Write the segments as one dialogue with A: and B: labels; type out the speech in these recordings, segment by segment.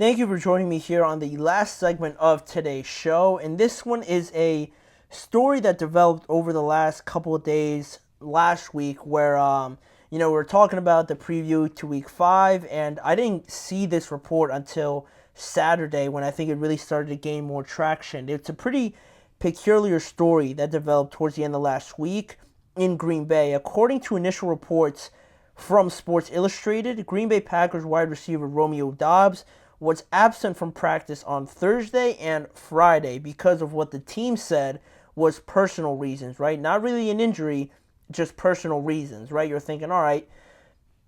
A: Thank you for joining me here on the last segment of today's show. And this one is a story that developed over the last couple of days last week where, we were talking about the preview to week 5. And I didn't see this report until Saturday when I think it really started to gain more traction. It's a pretty peculiar story that developed towards the end of last week in Green Bay. According to initial reports from Sports Illustrated, Green Bay Packers wide receiver Romeo Doubs was absent from practice on Thursday and Friday because of what the team said was personal reasons, right? Not really an injury, just personal reasons, right? You're thinking, all right,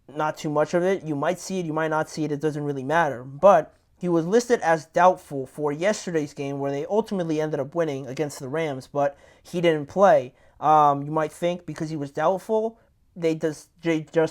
A: not too much of it. You might see it, you might not see it. It doesn't really matter. But he was listed as doubtful for yesterday's game where they ultimately ended up winning against the Rams, but he didn't play. You might think because he was doubtful, they just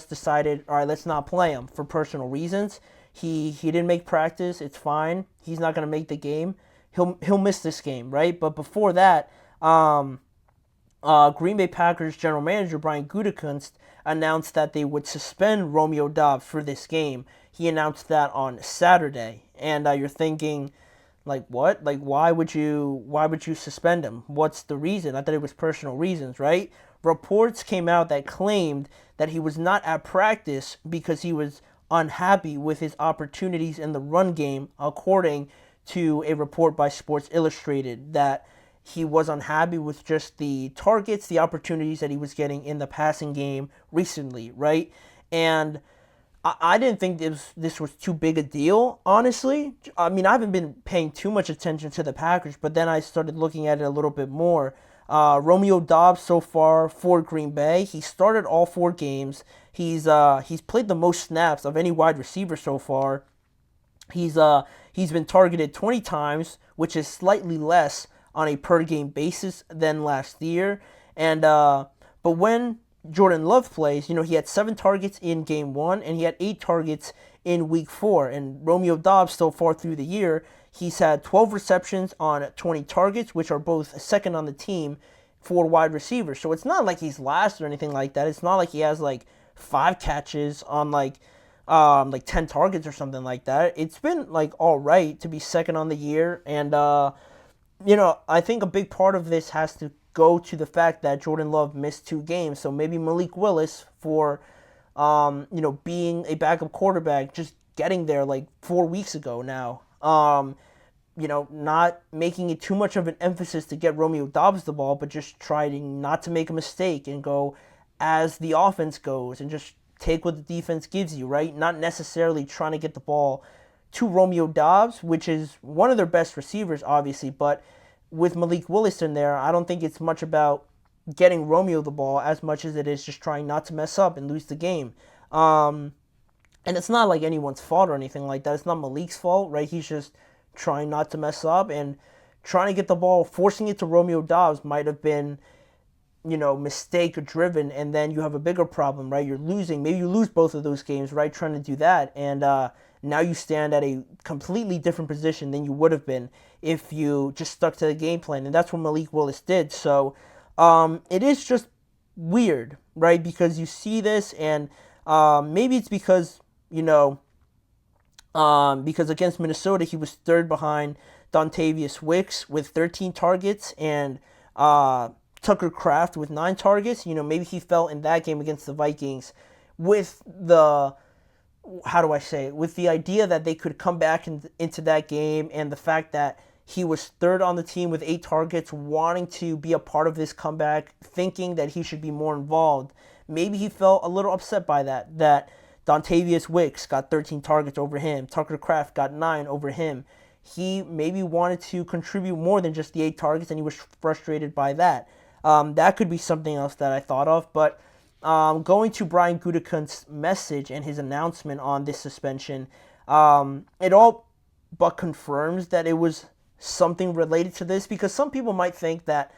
A: decided, all right, let's not play him for personal reasons. He didn't make practice. It's fine. He's not going to make the game. He'll miss this game, right? But before that, Green Bay Packers general manager Brian Gutekunst announced that they would suspend Romeo Doubs for this game. He announced that on Saturday, and you're thinking, like, what? Like, why would you suspend him? What's the reason? I thought it was personal reasons, right? Reports came out that claimed that he was not at practice because he was unhappy with his opportunities in the run game, according to a report by Sports Illustrated, that he was unhappy with just the targets, the opportunities that he was getting in the passing game recently, right? And I didn't think this was too big a deal, honestly. I mean, I haven't been paying too much attention to the Packers, but then I started looking at it a little bit more. Romeo Doubs so far for Green Bay, he started all 4 games. He's played the most snaps of any wide receiver so far. He's been targeted 20 times, which is slightly less on a per game basis than last year. And but when Jordan Love plays, he had 7 targets in game 1 and he had 8 targets in week 4. And Romeo Doubs so far through the year, he's had 12 receptions on 20 targets, which are both second on the team for wide receivers. So it's not like he's last or anything like that. It's not like he has like 5 catches on like 10 targets or something like that. It's been like all right to be second on the year. And I think a big part of this has to go to the fact that Jordan Love missed 2 games. So maybe Malik Willis for being a backup quarterback, just getting there like 4 weeks ago now. Not making it too much of an emphasis to get Romeo Doubs the ball, but just trying not to make a mistake and go as the offense goes and just take what the defense gives you, right? Not necessarily trying to get the ball to Romeo Doubs, which is one of their best receivers, obviously, but with Malik Willis in there, I don't think it's much about getting Romeo the ball as much as it is just trying not to mess up and lose the game. And it's not like anyone's fault or anything like that. It's not Malik's fault, right? He's just trying not to mess up and trying to get the ball, forcing it to Romeo Doubs might have been, mistake driven, and then you have a bigger problem, right? You're losing. Maybe you lose both of those games, right? Trying to do that. And now you stand at a completely different position than you would have been if you just stuck to the game plan. And that's what Malik Willis did. So it is just weird, right? Because you see this, and maybe it's because, because against Minnesota, he was third behind Dontavius Wicks with 13 targets and Tucker Kraft with 9 targets. Maybe he felt in that game against the Vikings with the idea that they could come back into that game, and the fact that he was third on the team with 8 targets, wanting to be a part of this comeback, thinking that he should be more involved. Maybe he felt a little upset by that Dontavius Wicks got 13 targets over him, Tucker Kraft got 9 over him. He maybe wanted to contribute more than just the 8 targets, and he was frustrated by that. That could be something else that I thought of, but going to Brian Gutekunst's message and his announcement on this suspension, it all but confirms that it was something related to this, because some people might think that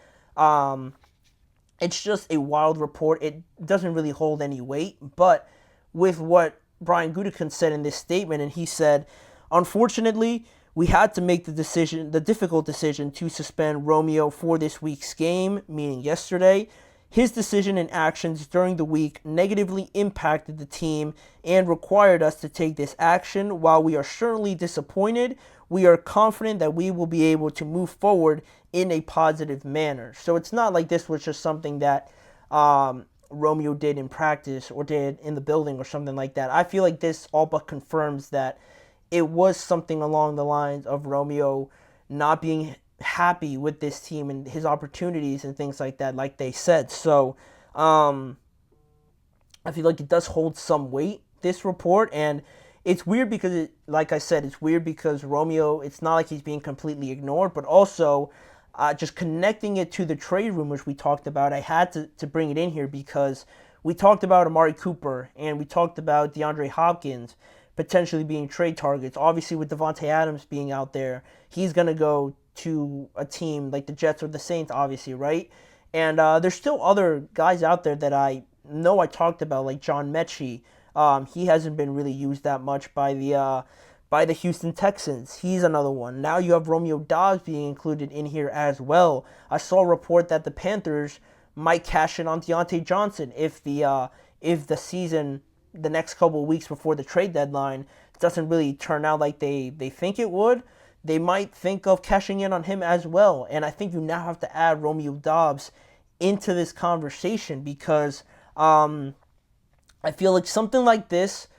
A: it's just a wild report. It doesn't really hold any weight, but with what Brian Gutekunst said in this statement, and he said, unfortunately, we had to make the difficult decision to suspend Romeo for this week's game, meaning yesterday. His decision and actions during the week negatively impacted the team and required us to take this action. While we are certainly disappointed, we are confident that we will be able to move forward in a positive manner. So it's not like this was just something that Romeo did in practice or did in the building or something like that. I feel like this all but confirms that it was something along the lines of Romeo not being happy with this team and his opportunities and things like that, like they said. So I feel like it does hold some weight, this report. And it's weird because, like I said, it's weird because Romeo, it's not like he's being completely ignored, but also just connecting it to the trade rumors we talked about, I had to bring it in here because we talked about Amari Cooper and we talked about DeAndre Hopkins potentially being trade targets. Obviously, with Devontae Adams being out there, he's going to go to a team like the Jets or the Saints, obviously, right? And there's still other guys out there that I know I talked about, like John Mechie. He hasn't been really used that much by the Houston Texans. He's another one. Now you have Romeo Doubs being included in here as well. I saw a report that the Panthers might cash in on Deontay Johnson if the season, the next couple of weeks before the trade deadline, doesn't really turn out like they think it would. They might think of cashing in on him as well. And I think you now have to add Romeo Doubs into this conversation because I feel like something like this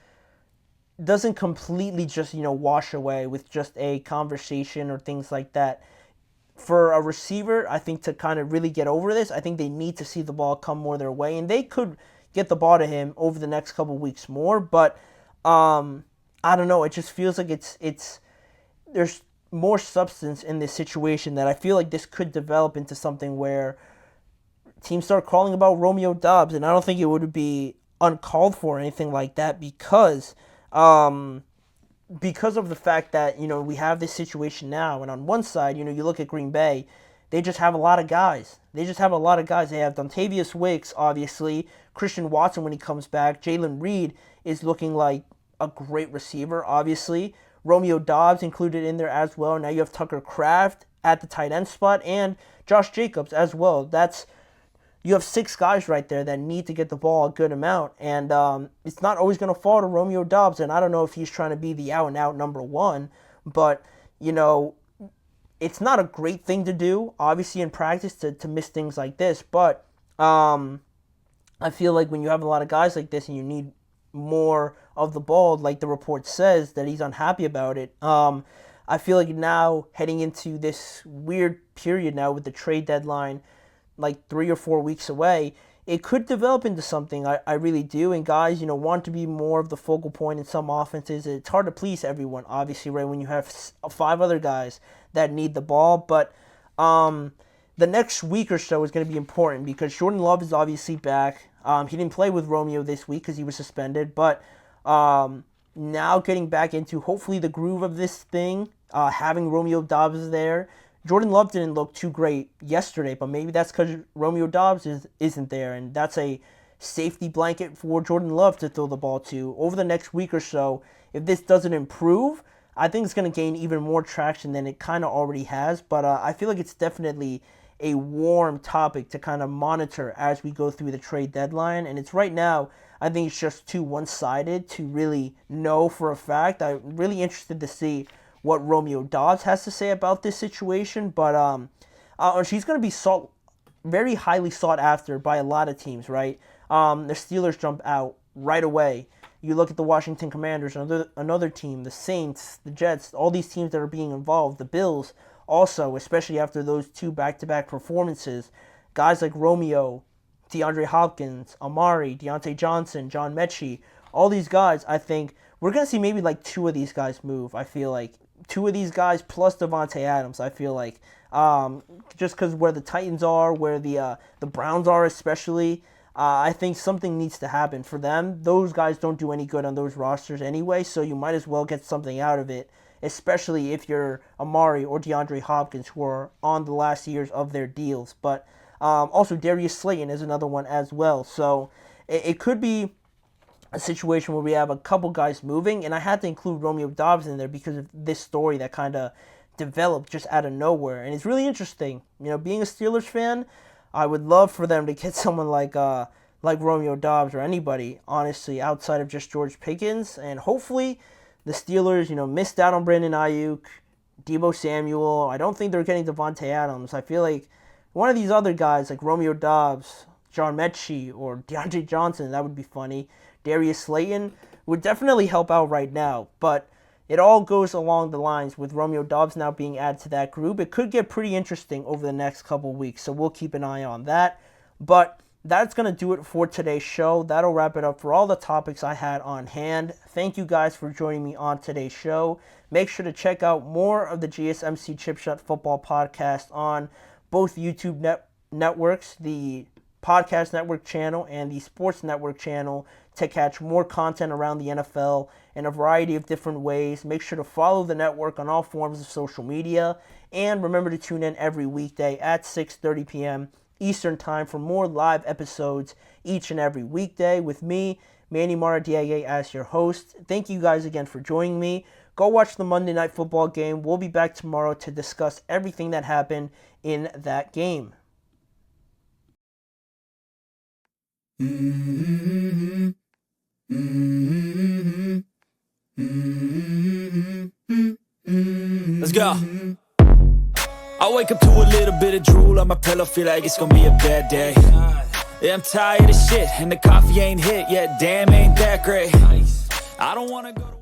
A: doesn't completely just, wash away with just a conversation or things like that. For a receiver, I think to kind of really get over this, I think they need to see the ball come more their way. And they could get the ball to him over the next couple weeks more. But I don't know. It just feels like it's there's more substance in this situation that I feel like this could develop into something where teams start calling about Romeo Doubs, and I don't think it would be uncalled for or anything like that because of the fact that, we have this situation now. And on one side, you look at Green Bay, they just have a lot of guys. They have Dontavius Wicks, obviously, Christian Watson when he comes back. Jalen Reed is looking like a great receiver, obviously. Romeo Doubs included in there as well. Now you have Tucker Kraft at the tight end spot and Josh Jacobs as well. You have 6 guys right there that need to get the ball a good amount. And it's not always going to fall to Romeo Doubs. And I don't know if he's trying to be the out-and-out number one. But, it's not a great thing to do, obviously, in practice to miss things like this. But I feel like when you have a lot of guys like this and you need more of the ball, like the report says, that he's unhappy about it. I feel like now heading into this weird period now with the trade deadline, like 3 or 4 weeks away, it could develop into something. I really do. And guys, want to be more of the focal point in some offenses. It's hard to please everyone, obviously, right, when you have 5 other guys that need the ball. But the next week or so is going to be important because Jordan Love is obviously back. He didn't play with Romeo this week because he was suspended. But now getting back into hopefully the groove of this thing, having Romeo Doubs there. Jordan Love didn't look too great yesterday, but maybe that's because Romeo Doubs isn't there, and that's a safety blanket for Jordan Love to throw the ball to. Over the next week or so, if this doesn't improve, I think it's going to gain even more traction than it kind of already has, but I feel like it's definitely a warm topic to kind of monitor as we go through the trade deadline, and it's right now, I think it's just too one-sided to really know for a fact. I'm really interested to see what Romeo Doubs has to say about this situation, but she's going to be very highly sought after by a lot of teams, right? The Steelers jump out right away. You look at the Washington Commanders, another team, the Saints, the Jets, all these teams that are being involved, the Bills also, especially after those 2 back-to-back performances. Guys like Romeo, DeAndre Hopkins, Amari, Deontay Johnson, John Mechie, all these guys, I think, we're going to see maybe like 2 of these guys move, I feel like. 2 of these guys plus Devontae Adams, I feel like. Just because where the Titans are, where the Browns are especially, I think something needs to happen for them. Those guys don't do any good on those rosters anyway, so you might as well get something out of it, especially if you're Amari or DeAndre Hopkins, who are on the last years of their deals. But also Darius Slayton is another one as well. So it could be a situation where we have a couple guys moving, and I had to include Romeo Doubs in there because of this story that kind of developed just out of nowhere, and it's really interesting. Being a Steelers fan, I would love for them to get someone like Romeo Doubs or anybody, honestly, outside of just George Pickens. And hopefully the Steelers, missed out on Brandon Ayuk, Deebo Samuel. I don't think they're getting Devontae Adams. I feel like one of these other guys, like Romeo Doubs, John Mechie, or DeAndre Johnson, that would be funny, Darius Slayton, would definitely help out right now. But it all goes along the lines with Romeo Doubs now being added to that group. It could get pretty interesting over the next couple weeks, so we'll keep an eye on that. But that's going to do it for today's show. That'll wrap it up for all the topics I had on hand. Thank you guys for joining me on today's show. Make sure to check out more of the GSMC Chipshot Football Podcast on both YouTube networks, the Podcast Network channel and the Sports Network channel, to catch more content around the NFL in a variety of different ways. Make sure to follow the network on all forms of social media. And remember to tune in every weekday at 6:30 p.m. Eastern Time for more live episodes each and every weekday with me, Manny Maradiaga, as your host. Thank you guys again for joining me. Go watch the Monday Night Football game. We'll be back tomorrow to discuss everything that happened in that game.
B: Let's go. I wake up to a little bit of drool on my pillow, feel like it's gonna be a bad day. Yeah, I'm tired of shit, and the coffee ain't hit yet, damn, ain't that great. I don't wanna go to